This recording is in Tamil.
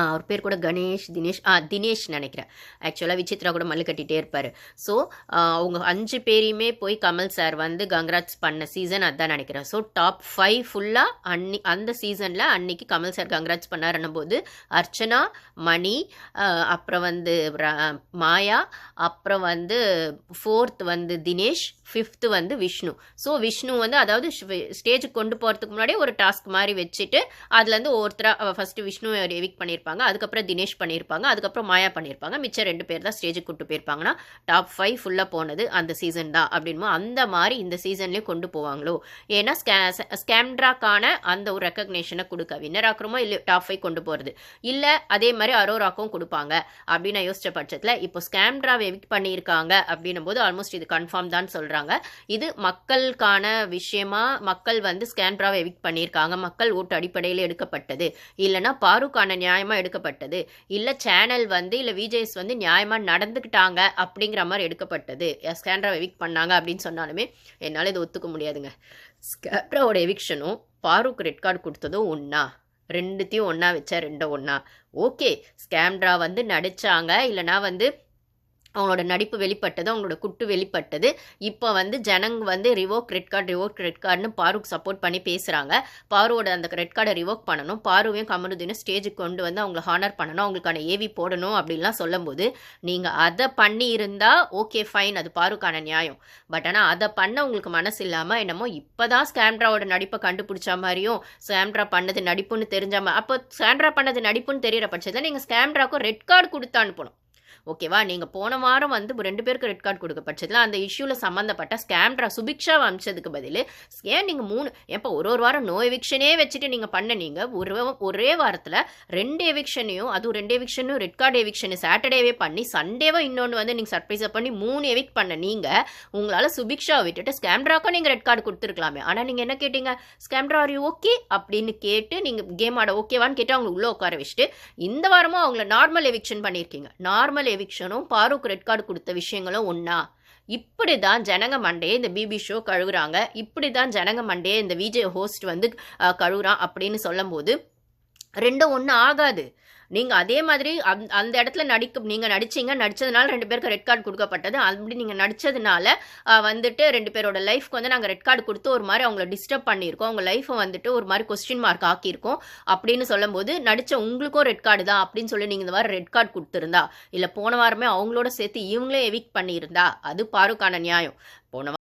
அவர் பேர் கூட கணேஷ், தினேஷ் நினைக்கிறேன். ஆக்சுவலா விசித்ரா கூட மல்லு கட்டிட்டே இருப்பாரு. ஸோ, அவங்க 5 பேரையுமே போய் கமல் சார் வந்து கங்ராட்ஸ் பண்ண சீசன் அதான் நினைக்கிறேன். ஸோ, டாப் 5 ஃபுல்லா அந்த சீசன்ல அன்னைக்கு கமல் சார் கங்ராட்ஸ் பண்ணாருன்னும்போது, அர்ச்சனா, மணி, அப்புறம் வந்து மாயா, அப்புறம் வந்து 4th வந்து தினேஷ், 5th வந்து விஷ்ணு. ஸோ, விஷ்ணு வந்து அதாவது ஸ்டேஜுக்கு கொண்டு போறதுக்கு முன்னாடி ஒரு டாஸ்க் மாதிரி வச்சுட்டு, அதுலேருந்து ஒவ்வொருத்தரா ஃபர்ஸ்ட் விஷ்ணு எவிக்ட் பண்ணியிருப்பாங்க, அதுக்கப்புறம் தினேஷ் பண்ணியிருப்பாங்க, அதுக்கப்புறம் மாயா பண்ணியிருப்பாங்க, மிச்சம் 2 பேர் தான் ஸ்டேஜுக்கு கூட்டு போயிருப்பாங்கன்னா டாப் 5 ஃபுல்லாக போனது அந்த சீசன் தான் அப்படின்னு அந்த மாதிரி இந்த சீசன்லேயும் கொண்டு போவாங்களோ. ஏன்னா ஸ்கேம்ட்ராக்கான அந்த ஒரு ரெக்கக்னேஷனை கொடுக்க வின்னர் ஆக்குறோமோ இல்லை டாப் 5 கொண்டு போகிறது இல்லை அதே மாதிரி அரோராக்கும் கொடுப்பாங்க அப்படின்னு நான் யோசிச்ச பட்சத்தில் இப்போ ஸ்கேம்ட்ராவை எவிக்ட் பண்ணியிருக்காங்க அப்படின்னும் போது ஆல்மோஸ்ட் இது கன்ஃபார்ம் தான் சொல்கிறாங்க. இது மக்களுக்கான விஷயமா மக்கள் வந்து ஸ்கேம்ட்ராவை எவிக்ட் பண்ணியிருக்காங்க, மக்கள் ஓட்டு அடிப்படையில் எடுக்கப்பட்டது, இல்லைன்னா பாருக்கான நியாயமா எடுக்கப்பட்டது, இல்ல சேனல் வந்து இல்ல விஜேஎஸ் வந்து நியாயமா நடந்துக்கிட்டாங்க அப்படிங்கிற மாதிரி எடுக்கப்பட்டது, ஸ்கேம்ட்ராவை எவிக்ட் பண்ணாங்க அப்படின்னு சொன்னாலுமே என்னால் இதை ஒத்துக்க முடியாதுங்க. ஸ்கேம்ட்ராவோட எவிக்ஷனும் பாருக்கு ரெட் கார்டு கொடுத்ததும் ஒன்றா? ரெண்டுத்தையும் ஒன்றா வச்சா ரெண்டும் ஒன்றா? ஓகே, ஸ்கேம்ட்ரா வந்து நடிச்சாங்க, இல்லைனா வந்து அவங்களோட நடிப்பு வெளிப்பட்டது, அவங்களோட குட்டு வெளிப்பட்டது. இப்போ வந்து ஜனங்க வந்து ரிவோக் ரெட் கார்டுன்னு பாருக்கு சப்போர்ட் பண்ணி பேசுகிறாங்க. பாருவோட அந்த ரெட் கார்டை ரிவோக் பண்ணணும், பாருவையும் கமருதீனும் ஸ்டேஜுக்கு கொண்டு வந்து அவங்களை ஹானர் பண்ணணும், அவங்களுக்கான ஏவி போடணும் அப்படின்லாம் சொல்லும்போது நீங்கள் அதை பண்ணி இருந்தால் ஓகே ஃபைன், அது பாருக்கான நியாயம். பட் ஆனால் அதை பண்ண உங்களுக்கு மனசு இல்லாமல் என்னமோ இப்போ தான் ஸ்கேம்ட்ராவோட நடிப்பை கண்டுபிடிச்ச மாதிரியும் ஸ்கேம்ட்ரா பண்ணது நடிப்புன்னு தெரிஞ்ச மாதிரி, அப்போ ஸ்கேம்ட்ரா பண்ணது நடிப்புன்னு தெரியிற பட்சத்தில் நீங்கள் ஸ்கேம்ட்ராக்கும் ரெட் கார்டு கொடுத்து அனுப்பணும். ஓகேவா? நீங்கள் போன வாரம் வந்து 2 பேருக்கு ரெட் கார்டு கொடுக்க பட்சத்தில் அந்த இஷ்யூவில் சம்மந்தப்பட்ட ஸ்கேம்ட்ரா சுபிக்ஷாவை அமிச்சதுக்கு பதில் ஏன் நீங்கள் 3 எப்போ ஒரு வாரம் நோ எவிக்ஷனே வச்சுட்டு நீங்கள் பண்ண நீங்கள் ஒரே வாரத்தில் 2 எவிக்ஷனையும் அதுவும் 2 எவிக்ஷனும் ரெட் கார்டு எவிக்ஷனு சாட்டர்டேவே பண்ணி சண்டேவை இன்னொன்று வந்து நீங்கள் சர்ப்ரைஸாக பண்ணி 3 எவிக்ட் பண்ண நீங்கள் உங்களால் சுபிக்ஷாவை விட்டுட்டு ஸ்கேம்ட்ராக்கும் நீங்கள் ரெட் கார்டு கொடுத்துருக்கலாமே. ஆனால் நீங்கள் என்ன கேட்டீங்க? ஸ்கேம்ட்ரா ஆர் யூ ஓகே அப்படின்னு கேட்டு நீங்கள் கேம் ஆட ஓகேவான்னு கேட்டு அவங்க உள்ளே உட்கார வச்சுட்டு இந்த வாரமும் அவங்கள நார்மல் எவிக்ஷன் பண்ணியிருக்கீங்க. நார்மல் எவிக்ஷனும் பாருக்கு ரெட் கார்டு கொடுத்த விஷயங்களும் ஒன்றா? இப்படி தான் ஜனங்க மண்டையே இந்த பிபி ஷோ கழுவுறாங்க, இப்படி தான் ஜனங்க மண்டையே இந்த விஜய் ஹோஸ்ட் வந்து கழுவுறான் அப்படின்னு சொல்லும் போது ரெண்டும் ஒன்று ஆகாது. நீங்கள் அதே மாதிரி அந்த இடத்துல நீங்கள் நடிச்சதுனால 2 பேருக்கு ரெட் கார்டு கொடுக்கப்பட்டது. அப்படி நீங்கள் நடித்ததுனால வந்துட்டு 2 பேரோட லைஃப்க்கு வந்து நாங்கள் ரெட் கார்டு கொடுத்து ஒரு மாதிரி அவங்கள டிஸ்டர்ப் பண்ணியிருக்கோம், அவங்க லைஃப்பை வந்துட்டு ஒரு மாதிரி கொஸ்டின் மார்க் ஆக்கியிருக்கோம் அப்படின்னு சொல்லும்போது நடித்த உங்களுக்கும் ரெட் கார்டு தான் அப்படின்னு சொல்லி நீங்கள் இந்த மாதிரி ரெட் கார்டு கொடுத்துருந்தா, இல்லை போன வாரமே அவங்களோட சேர்த்து இவங்களே எவிக்ட் பண்ணியிருந்தா அது பாருக்கான நியாயம். போன